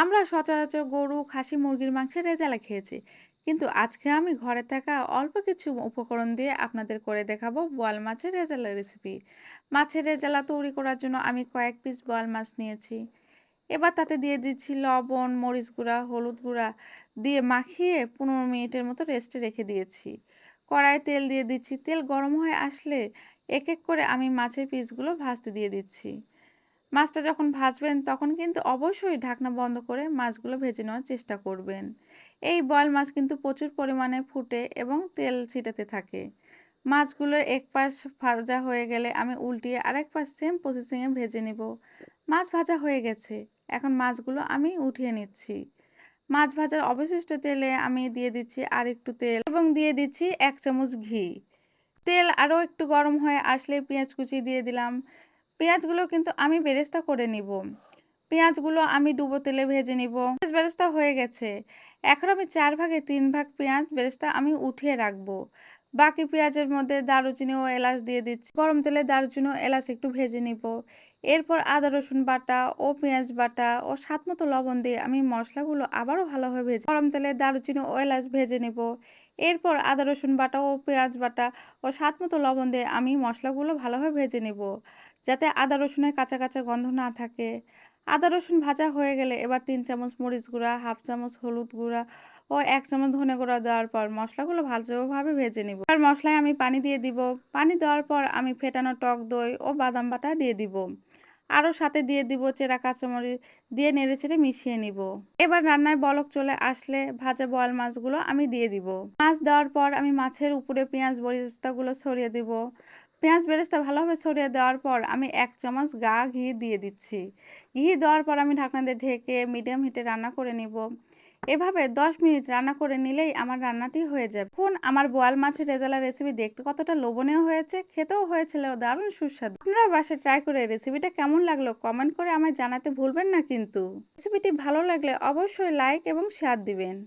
আমরা সচরাচর গরু, খাসি, মুরগির মাংসের রেজালা খেয়েছি। কিন্তু আজকে আমি ঘরে থাকা অল্প কিছু উপকরণ দিয়ে আপনাদের করে দেখাবো বোয়াল মাছের রেজালা রেসিপি। মাছের রেজালা তৈরি করার জন্য আমি কয়েক পিস বোয়াল মাছ নিয়েছি। এবার তাতে দিয়ে দিচ্ছি লবণ, মরিচ গুঁড়া, হলুদ গুঁড়া দিয়ে মাখিয়ে 15 মিনিটের মতো রেস্টে রেখে দিয়েছি। কড়াইয়ে তেল দিয়ে দিচ্ছি। তেল গরম হয়ে আসলে এক এক করে আমি মাছের পিসগুলো ভাজতে দিয়ে দিচ্ছি। মাছটা যখন ভাজবেন তখন কিন্তু অবশ্যই ঢাকনা বন্ধ করে মাছগুলো ভেজে নেওয়ার চেষ্টা করবেন। এই বোয়াল মাছ কিন্তু প্রচুর পরিমাণে ফুটে এবং তেল ছিটাতে থাকে। মাছগুলোর এক পাশ ভাজা হয়ে গেলে আমি উল্টিয়ে আরেক পাশ সেম প্রসেসিংয়ে ভেজে নেব। মাছ ভাজা হয়ে গেছে। এখন মাছগুলো আমি উঠিয়ে নিচ্ছি। মাছ ভাজার অবশিষ্ট তেলে আমি দিয়ে দিচ্ছি আর একটু তেল এবং দিয়ে দিচ্ছি 1 চামচ ঘি। তেল আরও একটু গরম হয়ে আসলে পেঁয়াজ কুচি দিয়ে দিলাম। পেঁয়াজগুলো কিন্তু আমি বেরেস্তা করে নিব। পেঁয়াজগুলো আমি ডুবো তেলে ভেজে নিব। পেঁয়াজ বেরেস্তা হয়ে গেছে। এখন আমি 4 ভাগে 3 ভাগ পেঁয়াজ বেরেস্তা আমি উঠিয়ে রাখবো। বাকি পেঁয়াজের মধ্যে দারুচিনি ও এলাচ দিয়ে দিচ্ছি। গরম তেলে দারুচিনি ও এলাচ একটু ভেজে নিব। এরপর আদা রসুন বাটা ও পেঁয়াজ বাটা ও স্বাদমতো লবণ দিয়ে আমি মশলাগুলো আবারও ভালোভাবে ভেজে গরম তেলে দারুচিনি ও এলাচ ভেজে নেব। এরপর আদা রসুন বাটা ও পেঁয়াজ বাটা ও স্বাদমতো লবণ দিয়ে আমি মশলাগুলো ভালোভাবে ভেজে নেব, যাতে আদা রসুনের কাঁচা কাঁচা গন্ধ না থাকে। আদা রসুন ভাজা হয়ে গেলে এবার 3 চামচ মরিচ গুঁড়া, হাফ চামচ হলুদ গুঁড়া ও 1 চামচ ধনে গুঁড়া দেওয়ার পর মশলাগুলো ভালোভাবে ভেজে নিব। আর মশলায় আমি পানি দিয়ে দিব। পানি দেওয়ার পর আমি ফেটানো টক দই ও বাদাম বাটা দিয়ে দিব। আরও সাথে দিয়ে দিব চেরা কাঁচামরিচ দিয়ে নেড়েচেড়ে মিশিয়ে নিব। এবার রান্নায় বলক চলে আসলে ভাজা বোয়াল মাছগুলো আমি দিয়ে দিব। মাছ দেওয়ার পর আমি মাছের উপরে পেঁয়াজ বেরেস্তাগুলো ছড়িয়ে দিব। পেঁয়াজ বেরেস্তা ভালোভাবে ছড়িয়ে দেওয়ার পর আমি 1 চামচ ঘি দিয়ে দিচ্ছি। ঘি দেওয়ার পর আমি ঢাকনা দিয়ে ঢেকে মিডিয়াম হিটে রান্না করে নিব। এভাবে 10 মিনিট রান্না করে নিলেই আমার রান্নাটি হয়ে যাবে। এখন আমার বোয়াল মাছের রেজালা রেসিপি দেখতে কতটা লোভনীয় হয়েছে, খেতেও হয়েছিল দারুণ সুস্বাদু। আপনারা বাসায় ট্রাই করে রেসিপিটা কেমন লাগলো কমেন্ট করে আমায় জানাতে ভুলবেন না কিন্তু। রেসিপিটি ভালো লাগলে অবশ্যই লাইক এবং শেয়ার দিবেন।